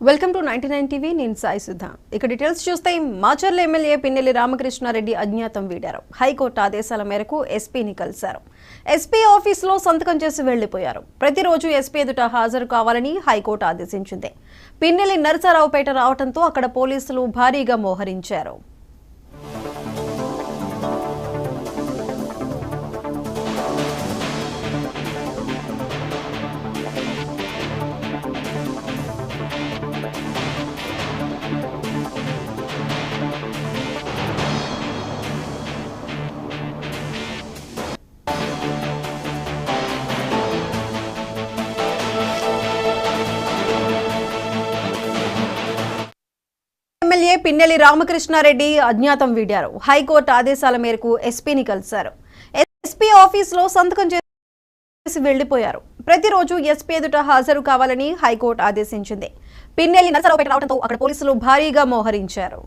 Welcome to 99 TV నేను సాయి సుధా. ఇక details చూస్తే మాచర్ల ఎమ్మెల్యే పిన్నెల్లి రామకృష్ణారెడ్డి అజ్ఞాతం వీడారు. హైకోర్టు ఆదేశాల మేరకు ఎస్పీని కలిశారు. ఎస్పీ ఆఫీసులో సంతకం చేసి వెళ్లిపోయారు. ప్రతిరోజు ఎస్పీ ఎదుట హాజరు కావాలని హైకోర్టు ఆదేశించింది. పిన్నెల్లి నరసరావుపేట రావడంతో అక్కడ పోలీసులు భారీగా మోహరించారు. ఎమ్మెల్యే పిన్నెల్లి రామకృష్ణారెడ్డి అజ్ఞాతం వీడారు. హైకోర్టు ఆదేశాల మేరకు ఎస్పీని కలిశారు. ఎస్పీ ఆఫీసులో సంతకం చేసి వెళ్లిపోయారు. ప్రతిరోజు ఎస్పీ ఎదుట హాజరు కావాలని హైకోర్టు ఆదేశించింది. పిన్నెల్లి నరసరావుపేట రావడంతో అక్కడ పోలీసులు భారీగా మోహరించారు.